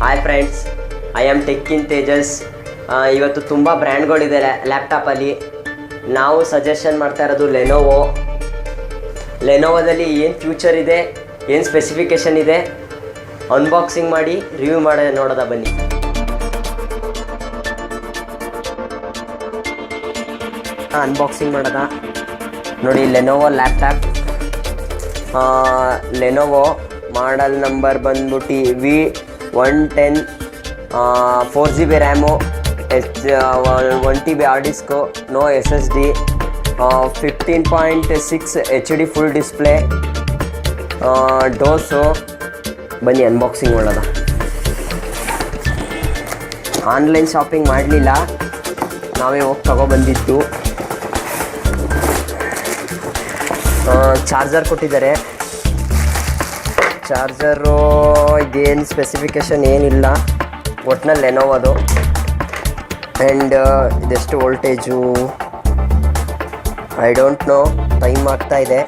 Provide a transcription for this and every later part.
Hi friends, I am tech in Tejas. ಇವತ್ತು ತುಂಬ ಬ್ರ್ಯಾಂಡ್ಗಳಿದೆ ಲ್ಯಾಪ್ಟಾಪಲ್ಲಿ. ನಾವು ಸಜೆಷನ್ ಮಾಡ್ತಾ ಇರೋದು ಲೆನೋವೋದಲ್ಲಿ ಏನು ಫ್ಯೂಚರ್ ಇದೆ, ಏನು ಸ್ಪೆಸಿಫಿಕೇಷನ್ ಇದೆ, ಅನ್ಬಾಕ್ಸಿಂಗ್ ಮಾಡಿ ರಿವ್ಯೂ ಮಾಡಿ ನೋಡೋದ ಬನ್ನಿ. ಅನ್ಬಾಕ್ಸಿಂಗ್ ಮಾಡೋದ ನೋಡಿ. Lenovo laptop, Lenovo model number ಬಂದ್ಬಿಟ್ಟು V110, 4GB RAM, 1TB hard disk, no SSD, 15.6 HD full display, DOS. ಬನ್ನಿ ಅನ್ಬಾಕ್ಸಿಂಗ್ ಮಾಡೋದ. ಆನ್ಲೈನ್ ಶಾಪಿಂಗ್ ಮಾಡಲಿಲ್ಲ, ನಾವೇ ಹೋಗಿ ತಗೊಬಂದಿದ್ದು. ಚಾರ್ಜರ್ ಕೊಟ್ಟಿದ್ದಾರೆ. ಚಾರ್ಜರು ಇದೇನು ಸ್ಪೆಸಿಫಿಕೇಷನ್ ಏನಿಲ್ಲ, ಒಟ್ಟಿನಲ್ಲಿ ಲೆನೋವೋದು. ಆ್ಯಂಡ್ ಇದೆಷ್ಟು voltage I don't know, time ಆಗ್ತಾ ಇದೆ.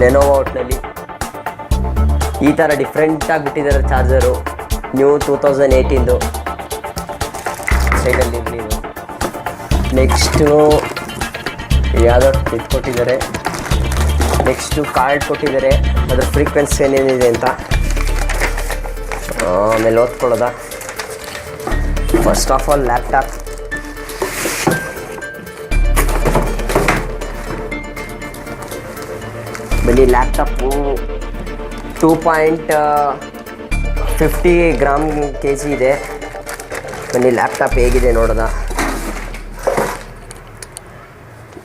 ಲೆನೋವೋ ಒಟ್ಟಿನಲ್ಲಿ ಈ ಥರ ಡಿಫ್ರೆಂಟಾಗಿ ಬಿಟ್ಟಿದ್ದಾರೆ ಚಾರ್ಜರು. ನ್ಯೂ 2018 ಸೈಡಲ್ಲಿ ಇರಲಿ. ನೆಕ್ಸ್ಟು ಯಾವುದೋ ಇದು ಕೊಟ್ಟಿದ್ದಾರೆ. ನೆಕ್ಸ್ಟು ಕಾರ್ಡ್ ಕೊಟ್ಟಿದ್ದಾರೆ, ಅದರ ಫ್ರೀಕ್ವೆನ್ಸಿ ಏನೇನಿದೆ ಅಂತ. ಆಮೇಲೆ ಓದ್ಕೊಳ್ಳೋದ. First of all laptop. ಬನ್ನಿ, ಲ್ಯಾಪ್ಟಾಪು 2.50 ಗ್ರಾಮ್ kg ಇದೆ. ಬನ್ನಿ ಲ್ಯಾಪ್ಟಾಪ್ ಹೇಗಿದೆ ನೋಡೋದ.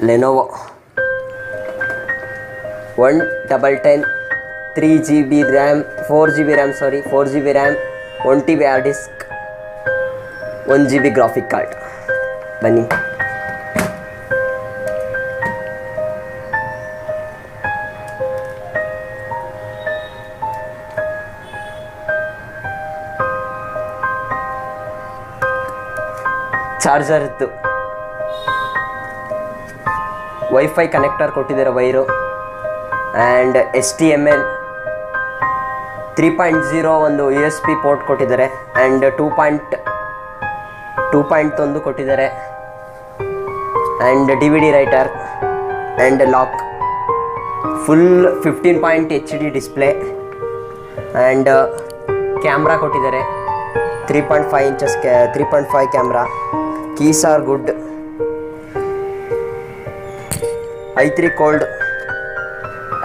Lenovo 110, 3GB RAM, 4GB RAM, 1TB hard disk, 1GB graphic card. ಬನ್ನಿ, ಚಾರ್ಜರ್ ಇತ್ತು. ವೈಫೈ ಕನೆಕ್ಟರ್ ಕೊಟ್ಟಿದ್ದಾರೆ, ವೈರು. ಆ್ಯಂಡ್ HTML 3.0 ಒಂದು USB ಪೋರ್ಟ್ ಕೊಟ್ಟಿದ್ದಾರೆ. ಆ್ಯಂಡ್ 2.1 ಕೊಟ್ಟಿದ್ದಾರೆ. And DVD writer and lock. Full 15 HD display. And camera ಕೊಟ್ಟಿದ್ದಾರೆ, 3.5 inches 3.5 camera. Keys are good. i3 cold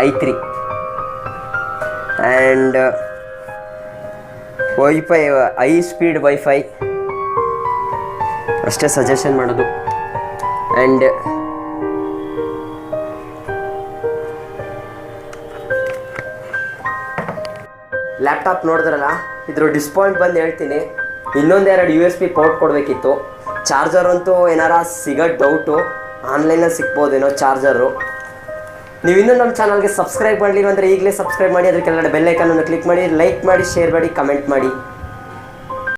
i3. And wifi, high speed wifi ಅಷ್ಟೇ suggestion ಮಾಡೋದು. And laptop ನೋಡಿದ್ರಲ್ಲ, ಇದ್ರ ಡಿಸ್ಪಾಯಿಂಟ್ ಬಂದು ಹೇಳ್ತೀನಿ. ಇನ್ನೊಂದೆರಡು USB ಪೋರ್ಟ್ ಕೊಡಬೇಕಿತ್ತು. ಚಾರ್ಜರ್ ಅಂತೂ ಏನಾರ ಸಿಗೋದು ಡೌಟು, ಆನ್ಲೈನಲ್ಲಿ ಸಿಗ್ಬೋದೇನೋ ಚಾರ್ಜರು. ನೀವು ಇನ್ನೂ ನಮ್ಮ ಚಾನಲ್ಗೆ ಸಬ್ಸ್ಕ್ರೈಬ್ ಮಾಡಲಿಲ್ಲ ಅಂದರೆ ಈಗಲೇ ಸಬ್ಸ್ಕ್ರೈಬ್ ಮಾಡಿ. ಅದ್ರ ಕೆಳಗಡೆ ಬೆಲ್ ಐಕಾನನ್ನು ಕ್ಲಿಕ್ ಮಾಡಿ, ಲೈಕ್ ಮಾಡಿ, ಶೇರ್ ಮಾಡಿ, ಕಮೆಂಟ್ ಮಾಡಿ.